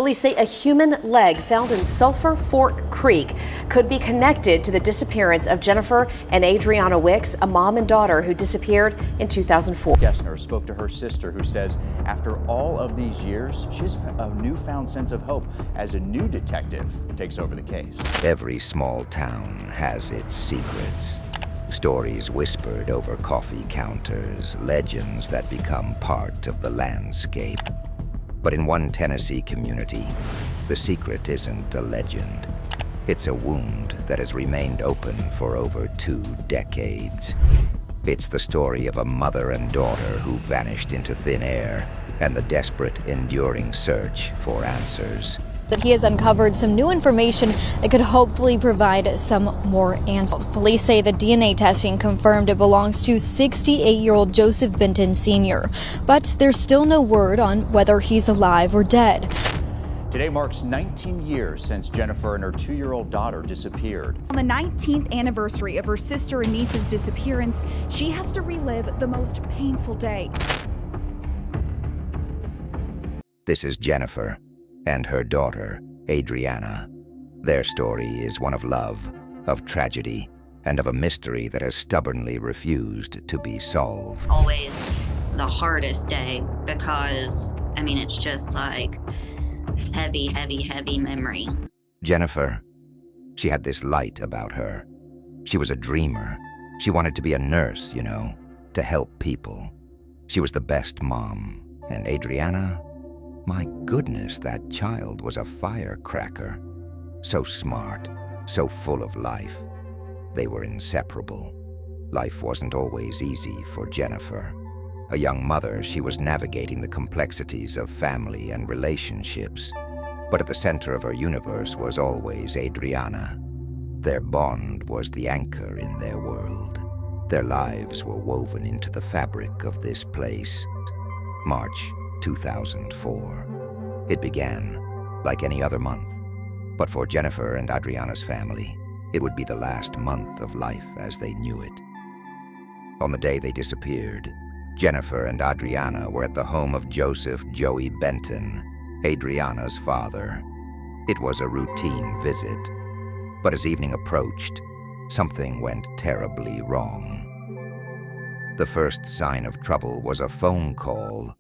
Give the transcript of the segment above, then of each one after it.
Police say a human leg found in Sulphur Fork Creek could be connected to the disappearance of Jennifer and Adrianna Wix, a mom and daughter who disappeared in 2004. Gessner spoke to her sister, who says after all of these years, she has a newfound sense of hope as a new detective takes over the case. Every small town has its secrets. Stories whispered over coffee counters, legends that become part of the landscape. But in one Tennessee community, the secret isn't a legend. It's a wound that has remained open for over 2 decades. It's the story of a mother and daughter who vanished into thin air and the desperate, enduring search for answers. That he has uncovered some new information that could hopefully provide some more answers. Police say the DNA testing confirmed it belongs to 68-year-old Joseph Benton Sr., but there's still no word on whether he's alive or dead. Today marks 19 years since Jennifer and her 2-year-old daughter disappeared. On the 19th anniversary of her sister and niece's disappearance, she has to relive the most painful day. This is Jennifer and her daughter, Adrianna. Their story is one of love, of tragedy, and of a mystery that has stubbornly refused to be solved. Always the hardest day because, it's just like heavy, heavy, heavy memory. Jennifer, she had this light about her. She was a dreamer. She wanted to be a nurse, to help people. She was the best mom. And Adrianna, my goodness, that child was a firecracker. So smart, so full of life. They were inseparable. Life wasn't always easy for Jennifer. A young mother, she was navigating the complexities of family and relationships. But at the center of her universe was always Adrianna. Their bond was the anchor in their world. Their lives were woven into the fabric of this place. March 2004. It began like any other month, but for Jennifer and Adrianna's family, it would be the last month of life as they knew it. On the day they disappeared, Jennifer and Adrianna were at the home of Joseph "Joey" Benton, Adrianna's father. It was a routine visit, but as evening approached, something went terribly wrong. The first sign of trouble was a phone call.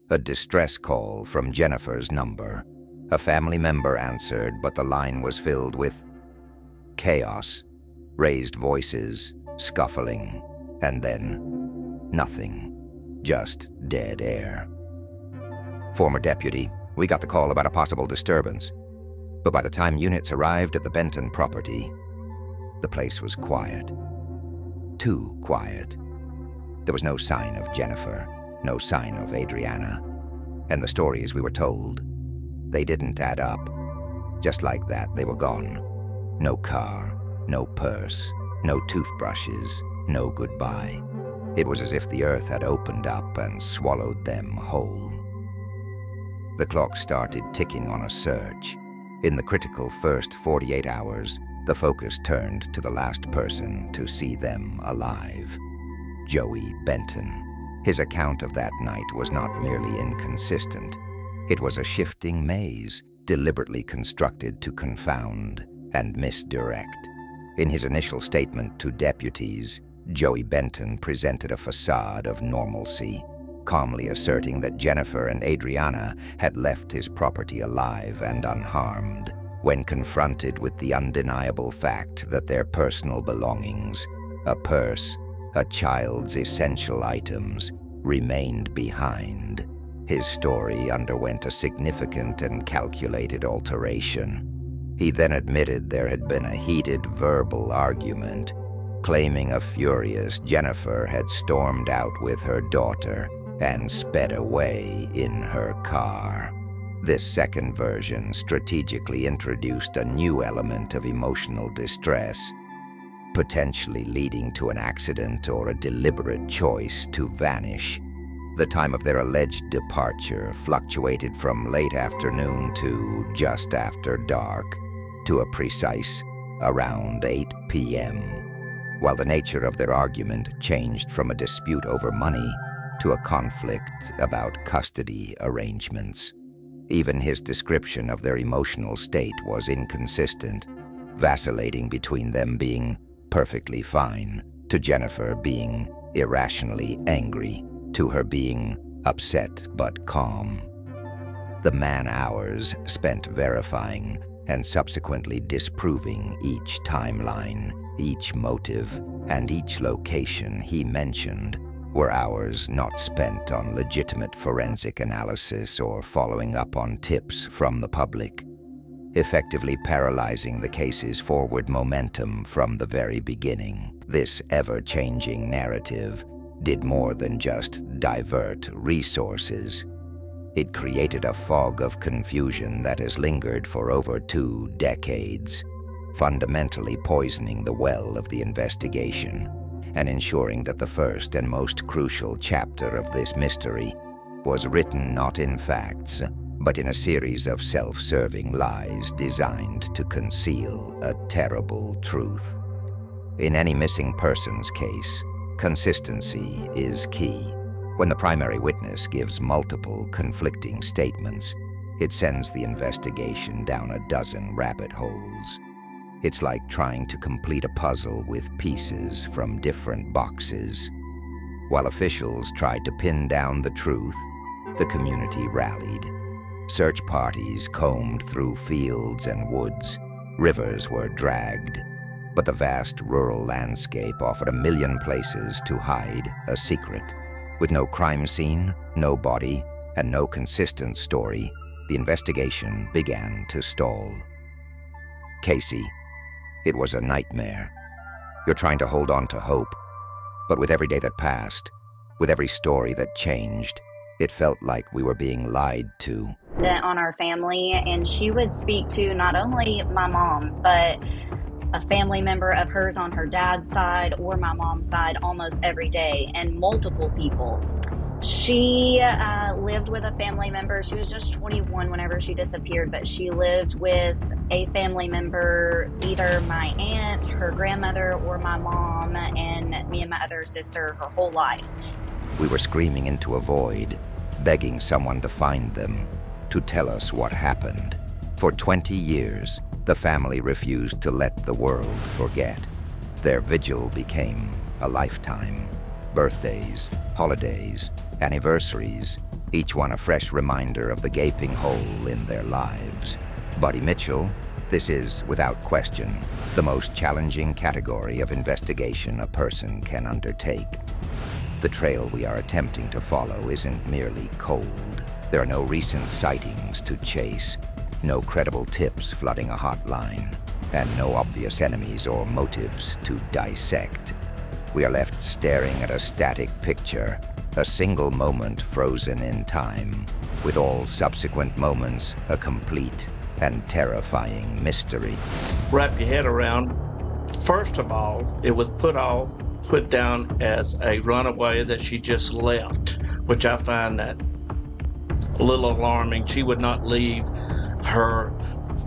A distress call from Jennifer's number. A family member answered, but the line was filled with chaos, raised voices, scuffling, and then nothing, just dead air. Former deputy, we got the call about a possible disturbance, but by the time units arrived at the Benton property, the place was quiet. Too quiet. There was no sign of Jennifer. No sign of Adrianna. And the stories we were told, they didn't add up. Just like that, they were gone. No car, no purse, no toothbrushes, no goodbye. It was as if the earth had opened up and swallowed them whole. The clock started ticking on a search. In the critical first 48 hours, the focus turned to the last person to see them alive, Joey Benton. His account of that night was not merely inconsistent. It was a shifting maze, deliberately constructed to confound and misdirect. In his initial statement to deputies, Joey Benton presented a facade of normalcy, calmly asserting that Jennifer and Adrianna had left his property alive and unharmed. When confronted with the undeniable fact that their personal belongings, a purse, a child's essential items, remained behind, his story underwent a significant and calculated alteration. He then admitted there had been a heated verbal argument, claiming a furious Jennifer had stormed out with her daughter and sped away in her car. This second version strategically introduced a new element of emotional distress, potentially leading to an accident or a deliberate choice to vanish. The time of their alleged departure fluctuated from late afternoon to just after dark, to a precise around 8 p.m., while the nature of their argument changed from a dispute over money to a conflict about custody arrangements. Even his description of their emotional state was inconsistent, vacillating between them being perfectly fine, to Jennifer being irrationally angry, to her being upset but calm. The man-hours spent verifying and subsequently disproving each timeline, each motive, and each location he mentioned were hours not spent on legitimate forensic analysis or following up on tips from the public, effectively paralyzing the case's forward momentum from the very beginning. This ever-changing narrative did more than just divert resources. It created a fog of confusion that has lingered for over 2 decades, fundamentally poisoning the well of the investigation and ensuring that the first and most crucial chapter of this mystery was written not in facts, but in a series of self-serving lies designed to conceal a terrible truth. In any missing persons case, consistency is key. When the primary witness gives multiple conflicting statements, it sends the investigation down a dozen rabbit holes. It's like trying to complete a puzzle with pieces from different boxes. While officials tried to pin down the truth, the community rallied. Search parties combed through fields and woods. Rivers were dragged. But the vast rural landscape offered a million places to hide a secret. With no crime scene, no body, and no consistent story, the investigation began to stall. Casey, it was a nightmare. You're trying to hold on to hope, but with every day that passed, with every story that changed, it felt like we were being lied to. On our family, and she would speak to not only my mom, but a family member of hers on her dad's side or my mom's side almost every day, and multiple people. She lived with a family member. She was just 21 whenever she disappeared, but she lived with a family member, either my aunt, her grandmother, or my mom, and me and my other sister her whole life. We were screaming into a void, begging someone to find them, to tell us what happened. For 20 years, the family refused to let the world forget. Their vigil became a lifetime. Birthdays, holidays, anniversaries, each one a fresh reminder of the gaping hole in their lives. Buddy Mitchell, this is, without question, the most challenging category of investigation a person can undertake. The trail we are attempting to follow isn't merely cold. There are no recent sightings to chase, no credible tips flooding a hotline, and no obvious enemies or motives to dissect. We are left staring at a static picture, a single moment frozen in time, with all subsequent moments a complete and terrifying mystery. Wrap your head around, first of all, it was put down as a runaway that she just left, which I find that a little alarming. She would not leave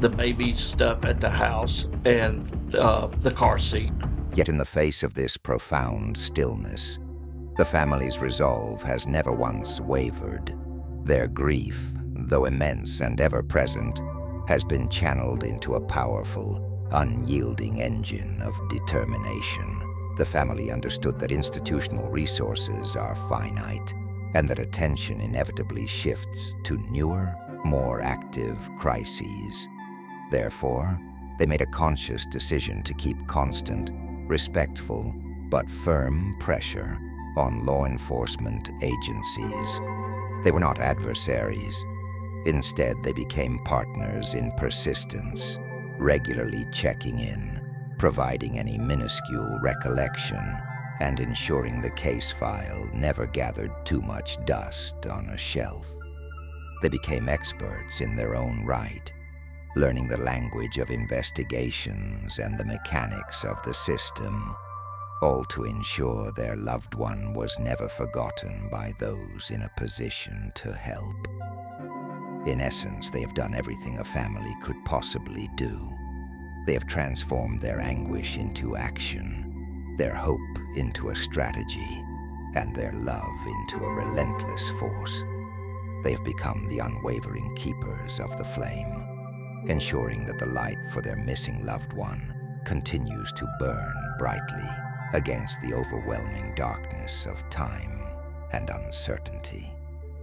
the baby stuff at the house and the car seat. Yet in the face of this profound stillness, the family's resolve has never once wavered. Their grief, though immense and ever-present, has been channeled into a powerful, unyielding engine of determination. The family understood that institutional resources are finite, and that attention inevitably shifts to newer, more active crises. Therefore, they made a conscious decision to keep constant, respectful, but firm pressure on law enforcement agencies. They were not adversaries. Instead, they became partners in persistence, regularly checking in, providing any minuscule recollection, and ensuring the case file never gathered too much dust on a shelf. They became experts in their own right, learning the language of investigations and the mechanics of the system, all to ensure their loved one was never forgotten by those in a position to help. In essence, they have done everything a family could possibly do. They have transformed their anguish into action, their hope into a strategy, and their love into a relentless force. they have become the unwavering keepers of the flame, ensuring that the light for their missing loved one continues to burn brightly against the overwhelming darkness of time and uncertainty.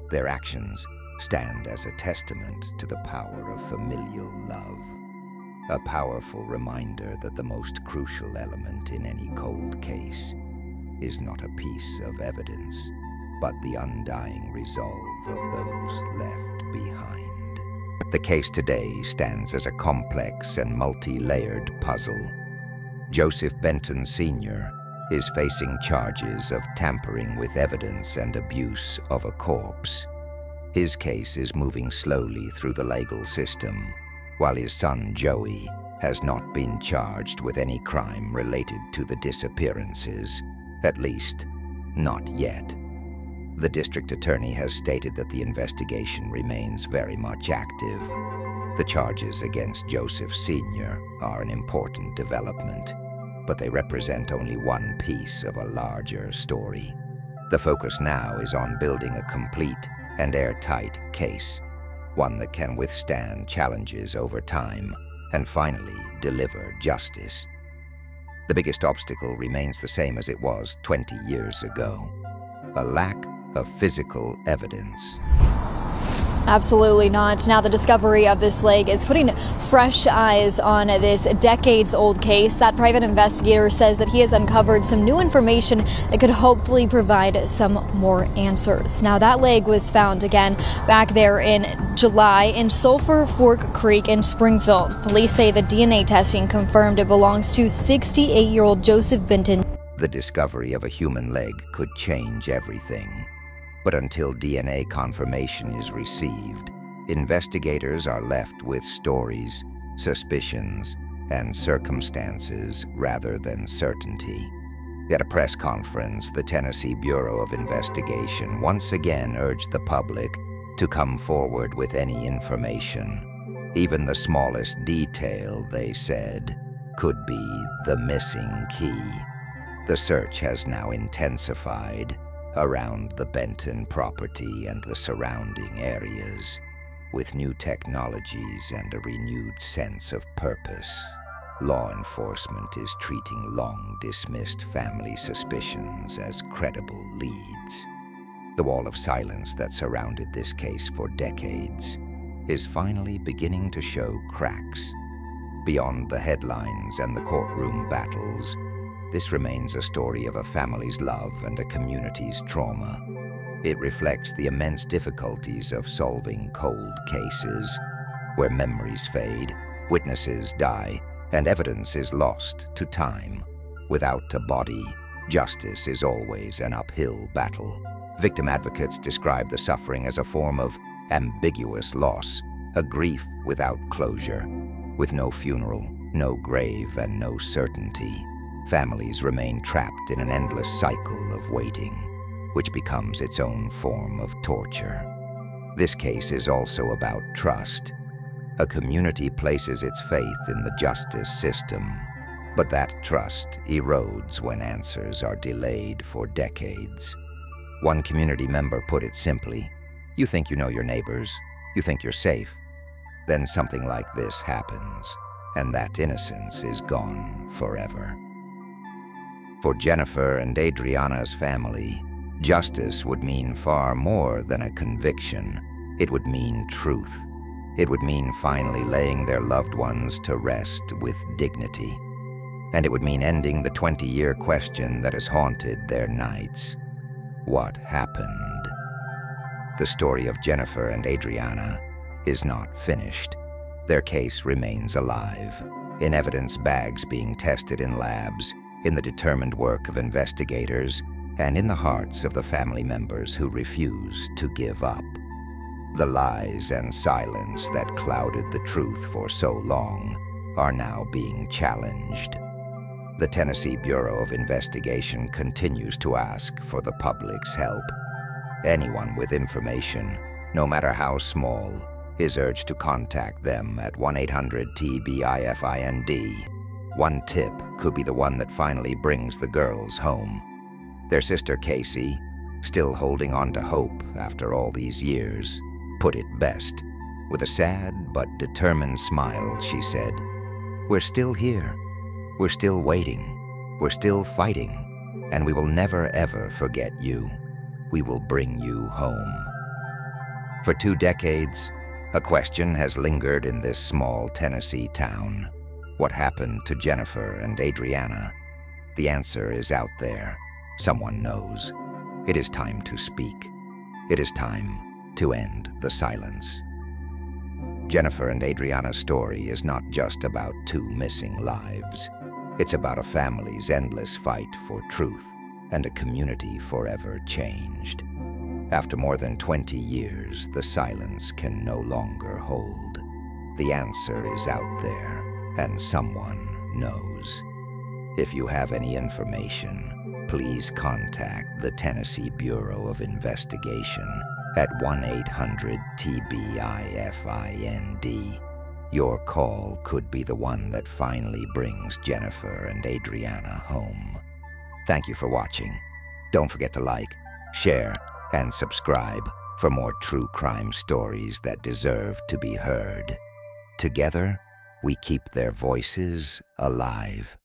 Their actions stand as a testament to the power of familial love, a powerful reminder that the most crucial element in any cold case is not a piece of evidence, but the undying resolve of those left behind. The case today stands as a complex and multi-layered puzzle. Joseph Benton Sr. is facing charges of tampering with evidence and abuse of a corpse. His case is moving slowly through the legal system, while his son Joey has not been charged with any crime related to the disappearances, at least, not yet. The district attorney has stated that the investigation remains very much active. The charges against Joseph Sr. are an important development, but they represent only one piece of a larger story. The focus now is on building a complete and airtight case, one that can withstand challenges over time and finally deliver justice. The biggest obstacle remains the same as it was 20 years ago: a lack of physical evidence. Absolutely not. Now, the discovery of this leg is putting fresh eyes on this decades-old case. That private investigator says that he has uncovered some new information that could hopefully provide some more answers. Now, that leg was found again back there in July in Sulphur Fork Creek in Springfield. Police say the DNA testing confirmed it belongs to 68-year-old Joseph Benton. The discovery of a human leg could change everything. But until DNA confirmation is received, investigators are left with stories, suspicions, and circumstances rather than certainty. At a press conference, the Tennessee Bureau of Investigation once again urged the public to come forward with any information. Even the smallest detail, they said, could be the missing key. The search has now intensified around the Benton property and the surrounding areas. With new technologies and a renewed sense of purpose, law enforcement is treating long-dismissed family suspicions as credible leads. The wall of silence that surrounded this case for decades is finally beginning to show cracks. Beyond the headlines and the courtroom battles, this remains a story of a family's love and a community's trauma. It reflects the immense difficulties of solving cold cases, where memories fade, witnesses die, and evidence is lost to time. Without a body, justice is always an uphill battle. Victim advocates describe the suffering as a form of ambiguous loss, a grief without closure. With no funeral, no grave, and no certainty, families remain trapped in an endless cycle of waiting, which becomes its own form of torture. This case is also about trust. A community places its faith in the justice system, but that trust erodes when answers are delayed for decades. One community member put it simply: you think you know your neighbors, you think you're safe. Then something like this happens, and that innocence is gone forever. For Jennifer and Adrianna's family, justice would mean far more than a conviction. It would mean truth. It would mean finally laying their loved ones to rest with dignity. And it would mean ending the 20-year question that has haunted their nights. What happened? The story of Jennifer and Adrianna is not finished. Their case remains alive, in evidence bags being tested in labs, in the determined work of investigators, and in the hearts of the family members who refuse to give up. The lies and silence that clouded the truth for so long are now being challenged. The Tennessee Bureau of Investigation continues to ask for the public's help. Anyone with information, no matter how small, is urged to contact them at 1-800-TBIFIND. One tip could be the one that finally brings the girls home. Their sister Casey, still holding on to hope after all these years, put it best. With a sad but determined smile, she said, "We're still here. We're still waiting. We're still fighting. And we will never ever forget you. We will bring you home." For 2 decades, a question has lingered in this small Tennessee town. What happened to Jennifer and Adrianna? The answer is out there. Someone knows. It is time to speak. It is time to end the silence. Jennifer and Adrianna's story is not just about 2 missing lives. It's about a family's endless fight for truth and a community forever changed. After more than 20 years, the silence can no longer hold. The answer is out there, and someone knows. If you have any information, please contact the Tennessee Bureau of Investigation at 1-800-TBIFIND. Your call could be the one that finally brings Jennifer and Adrianna home. Thank you for watching. Don't forget to like, share, and subscribe for more true crime stories that deserve to be heard. Together, we keep their voices alive.